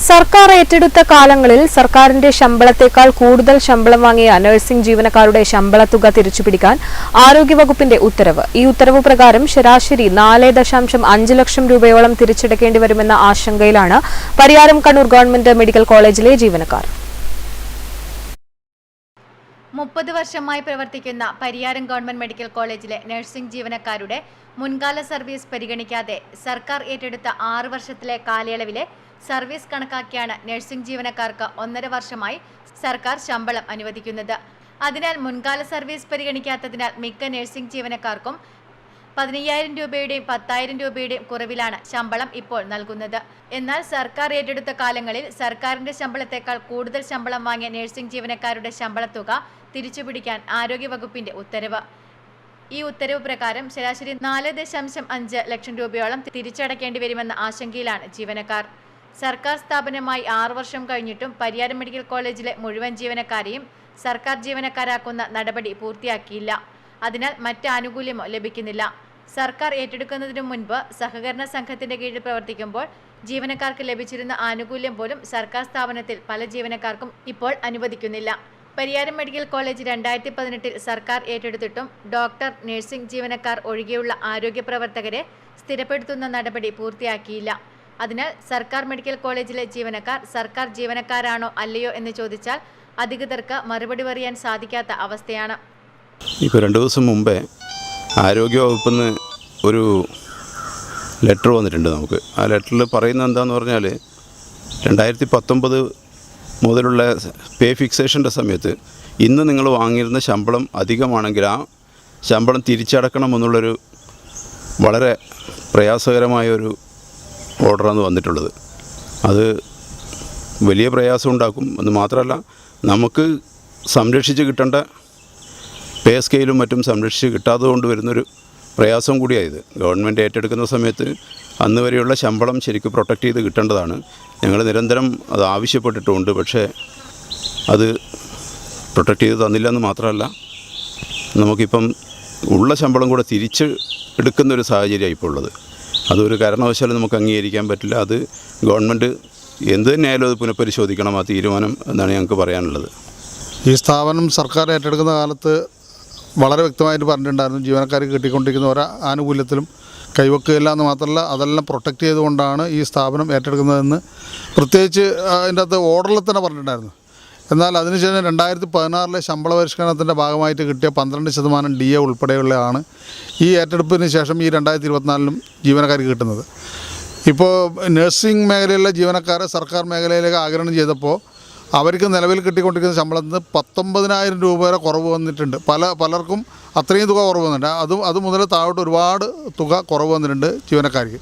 സർക്കാർ ഏറ്റെടുത്ത കാലങ്ങളിൽ സർക്കാരിന്റെ ശമ്പളത്തേക്കാൾ കൂടുതൽ ശമ്പളം വാങ്ങിയ നഴ്സിംഗ് ജീവനക്കാരുടെ ശമ്പളത്തുക തിരിച്ചുപിടിക്കാൻ ആരോഗ്യവകുപ്പിന്റെ ഉത്തരവ്. ഈ ഉത്തരവ് പ്രകാരം ശരാശരി 4.5 ലക്ഷം രൂപയോളം തിരിച്ചടക്കേണ്ടി വരുമെന്ന ആശങ്കയിലാണ് പരിയാരം കണ്ണൂർ ഗവൺമെന്റ് മെഡിക്കൽ കോളേജിലെ ജീവനക്കാർ. 30 വർഷമായി പ്രവർത്തിക്കുന്ന പരിയാരം ഗവൺമെന്റ് മെഡിക്കൽ കോളേജിലെ നഴ്സിംഗ് ജീവനക്കാരുടെ മുൻകാല സർവീസ് പരിഗണിക്കാതെ സർക്കാർ ഏറ്റെടുത്ത 6 വർഷത്തിലെ കാലയളവിലെ സർവീസ് കണക്കാക്കിയാണ് നഴ്സിംഗ് ജീവനക്കാർക്ക് 1.5 വർഷമായി സർക്കാർ ശമ്പളം അനുവദിക്കുന്നത്. അതിനാൽ മുൻകാല സർവീസ് പരിഗണിക്കാത്തതിനാൽ മിക്ക നഴ്സിംഗ് ജീവനക്കാർക്കും 15,000 രൂപയുടെയും 10,000 രൂപയുടെയും കുറവിലാണ് ശമ്പളം ഇപ്പോൾ നൽകുന്നത്. എന്നാൽ സർക്കാർ ഏറ്റെടുത്ത കാലങ്ങളിൽ സർക്കാരിന്റെ ശമ്പളത്തേക്കാൾ കൂടുതൽ ശമ്പളം വാങ്ങിയ നഴ്സിംഗ് ജീവനക്കാരുടെ ശമ്പളത്തുക തിരിച്ചുപിടിക്കാൻ ആരോഗ്യവകുപ്പിന്റെ ഉത്തരവ്. ഈ ഉത്തരവ് പ്രകാരം ശരാശരി 4.5 ലക്ഷം രൂപയോളം തിരിച്ചടക്കേണ്ടി വരുമെന്ന ആശങ്കയിലാണ് ജീവനക്കാർ. സർക്കാർ സ്ഥാപനമായി 6 വർഷം കഴിഞ്ഞിട്ടും പരിയാരം മെഡിക്കൽ കോളേജിലെ മുഴുവൻ ജീവനക്കാരെയും സർക്കാർ ജീവനക്കാരാക്കുന്ന നടപടി പൂർത്തിയാക്കിയില്ല. അതിനാൽ മറ്റ് ആനുകൂല്യമോ ലഭിക്കുന്നില്ല. സർക്കാർ ഏറ്റെടുക്കുന്നതിനു മുൻപ് സഹകരണ സംഘത്തിന്റെ കീഴിൽ പ്രവർത്തിക്കുമ്പോൾ ജീവനക്കാർക്ക് ലഭിച്ചിരുന്ന ആനുകൂല്യം പോലും സർക്കാർ സ്ഥാപനത്തിൽ പല ജീവനക്കാർക്കും ഇപ്പോൾ അനുവദിക്കുന്നില്ല. പരിയാരം മെഡിക്കൽ കോളേജ് 2018 സർക്കാർ ഏറ്റെടുത്തിട്ടും ഡോക്ടർ, നഴ്സിംഗ് ജീവനക്കാർ ഒഴികെയുള്ള ആരോഗ്യ പ്രവർത്തകരെ സ്ഥിരപ്പെടുത്തുന്ന നടപടി പൂർത്തിയാക്കിയില്ല. അതിനാൽ സർക്കാർ മെഡിക്കൽ കോളേജിലെ ജീവനക്കാർ സർക്കാർ ജീവനക്കാരാണോ അല്ലയോ എന്ന് ചോദിച്ചാൽ അധികൃതർക്ക് മറുപടി പറയാൻ സാധിക്കാത്ത അവസ്ഥയാണ്. ഇപ്പോൾ 2 ദിവസം മുമ്പേ ആരോഗ്യവകുപ്പിൽ നിന്ന് ഒരു ലെറ്റർ വന്നിട്ടുണ്ട് നമുക്ക്. ആ ലെറ്ററിൽ പറയുന്നത് എന്താണെന്ന് പറഞ്ഞാൽ 2019 മുതലുള്ള പേ ഫിക്സേഷൻ്റെ സമയത്ത് ഇന്ന് നിങ്ങൾ വാങ്ങിയിരുന്ന ശമ്പളം അധികമാണെങ്കിൽ ആ ശമ്പളം തിരിച്ചടക്കണമെന്നുള്ളൊരു വളരെ പ്രയാസകരമായൊരു ഓർഡറാണ് വന്നിട്ടുള്ളത്. അത് വലിയ പ്രയാസം ഉണ്ടാക്കും എന്ന് മാത്രമല്ല, നമുക്ക് സംരക്ഷിച്ച് കിട്ടേണ്ട പേ സ്കെയിലും മറ്റും സംരക്ഷിച്ച് കിട്ടാതെ കൊണ്ട് വരുന്നൊരു പ്രയാസം കൂടിയായത്. ഗവൺമെൻറ് ഏറ്റെടുക്കുന്ന സമയത്ത് അന്ന് വരെയുള്ള ശമ്പളം ശരിക്കും പ്രൊട്ടക്റ്റ് ചെയ്ത് കിട്ടേണ്ടതാണ്. ഞങ്ങൾ നിരന്തരം അത് ആവശ്യപ്പെട്ടിട്ടുമുണ്ട്. പക്ഷേ അത് പ്രൊട്ടക്റ്റ് ചെയ്ത് തന്നില്ല എന്ന് മാത്രമല്ല, നമുക്കിപ്പം ഉള്ള ശമ്പളം കൂടെ തിരിച്ച് എടുക്കുന്നൊരു സാഹചര്യമാണ് ഇപ്പോൾ ഉള്ളത്. അതൊരു കാരണവശാലും നമുക്ക് അംഗീകരിക്കാൻ പറ്റില്ല. അത് ഗവൺമെൻറ് എന്ത് തന്നെയായാലും അത് പുനഃപരിശോധിക്കണം, ആ തീരുമാനം എന്നാണ് ഞങ്ങൾക്ക് പറയാനുള്ളത്. ഈ സ്ഥാപനം സർക്കാർ ഏറ്റെടുക്കുന്ന കാലത്ത് വളരെ വ്യക്തമായിട്ട് പറഞ്ഞിട്ടുണ്ടായിരുന്നു, ജീവനക്കാർക്ക് കിട്ടിക്കൊണ്ടിരിക്കുന്ന ഒരു ആനുകൂല്യത്തിലും കൈവക്കുകയില്ല എന്ന് മാത്രമല്ല, അതെല്ലാം പ്രൊട്ടക്റ്റ് ചെയ്തുകൊണ്ടാണ് ഈ സ്ഥാപനം ഏറ്റെടുക്കുന്നതെന്ന് പ്രത്യേകിച്ച് അതിൻ്റെ അകത്ത് ഓർഡറിൽ തന്നെ പറഞ്ഞിട്ടുണ്ടായിരുന്നു. എന്നാൽ അതിനുശേഷം 2016 ശമ്പള പരിഷ്കരണത്തിൻ്റെ ഭാഗമായിട്ട് കിട്ടിയ 12% DA ഉൾപ്പെടെയുള്ളതാണ് ഈ ഏറ്റെടുപ്പിന് ശേഷം ഈ 2024 ജീവനക്കാർക്ക് കിട്ടുന്നത്. ഇപ്പോൾ നഴ്സിംഗ് മേഖലയിലെ ജീവനക്കാരെ സർക്കാർ മേഖലയിലേക്ക് ആഗിരണം ചെയ്തപ്പോൾ അവർക്ക് നിലവിൽ കിട്ടിക്കൊണ്ടിരിക്കുന്ന ശമ്പളത്തിൽ 19,000 രൂപ വരെ കുറവ് വന്നിട്ടുണ്ട്. പലർക്കും അത്രയും തുക കുറവ് വന്നിട്ടുണ്ട്. അത് മുതൽ താഴോട്ട് ഒരുപാട് തുക കുറവ് വന്നിട്ടുണ്ട് ജീവനക്കാർക്ക്.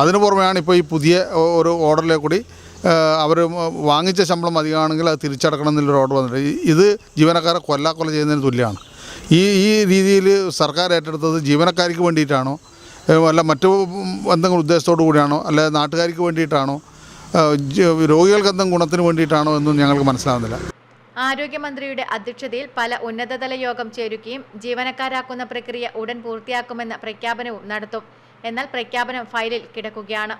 അതിന് പുറമെയാണ് ഇപ്പോൾ ഈ പുതിയ ഒരു ഓർഡറിലേക്ക് കൂടി അവർ വാങ്ങിച്ച ശമ്പളം അധികമാണെങ്കിൽ അത് തിരിച്ചടക്കണം എന്നുള്ളൊരു ഓർഡർ വന്നിട്ടുണ്ട്. ഇത് ജീവനക്കാരെ കൊല്ല ചെയ്യുന്നതിന് തുല്യമാണ്. ഈ രീതിയിൽ സർക്കാർ ഏറ്റെടുത്തത് ജീവനക്കാർക്ക് വേണ്ടിയിട്ടാണോ, അല്ല മറ്റു എന്തെങ്കിലും ഉദ്ദേശത്തോടു കൂടിയാണോ, അല്ല നാട്ടുകാർക്ക് വേണ്ടിയിട്ടാണോ, രോഗികൾക്ക് എന്തെങ്കിലും ഗുണത്തിന് വേണ്ടിയിട്ടാണോ എന്നും ഞങ്ങൾക്ക് മനസ്സിലാകുന്നില്ല. ആരോഗ്യമന്ത്രിയുടെ അധ്യക്ഷതയിൽ പല ഉന്നതതല യോഗം ചേരുകയും ജീവനക്കാരാക്കുന്ന പ്രക്രിയ ഉടൻ പൂർത്തിയാക്കുമെന്ന പ്രഖ്യാപനവും നടത്തും. എന്നാൽ പ്രഖ്യാപനം ഫയലിൽ കിടക്കുകയാണ്.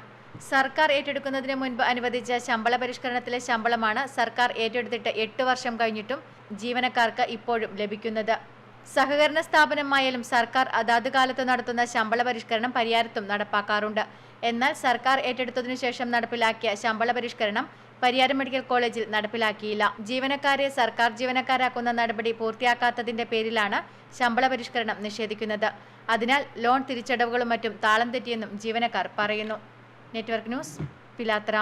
സർക്കാർ ഏറ്റെടുക്കുന്നതിന് മുൻപ് അനുവദിച്ച ശമ്പള പരിഷ്കരണത്തിലെ ശമ്പളമാണ് സർക്കാർ ഏറ്റെടുത്തിട്ട് 8 വർഷം കഴിഞ്ഞിട്ടും ജീവനക്കാർക്ക് ഇപ്പോഴും ലഭിക്കുന്നത്. സഹകരണ സ്ഥാപനമായാലും സർക്കാർ അതാത് കാലത്ത് നടത്തുന്ന ശമ്പള പരിഷ്കരണം പരിയാരത്തും നടപ്പാക്കാറുണ്ട്. എന്നാൽ സർക്കാർ ഏറ്റെടുത്തതിനു ശേഷം നടപ്പിലാക്കിയ ശമ്പള പരിഷ്കരണം പരിയാരം മെഡിക്കൽ കോളേജിൽ നടപ്പിലാക്കിയില്ല. ജീവനക്കാരെ സർക്കാർ ജീവനക്കാരാക്കുന്ന നടപടി പൂർത്തിയാക്കാത്തതിന്റെ പേരിലാണ് ശമ്പള പരിഷ്കരണം നിഷേധിക്കുന്നത്. അതിനാൽ ലോൺ തിരിച്ചടവുകളും മറ്റും താളം തെറ്റിയെന്നും ജീവനക്കാർ പറയുന്നു. Network news, Pilathara.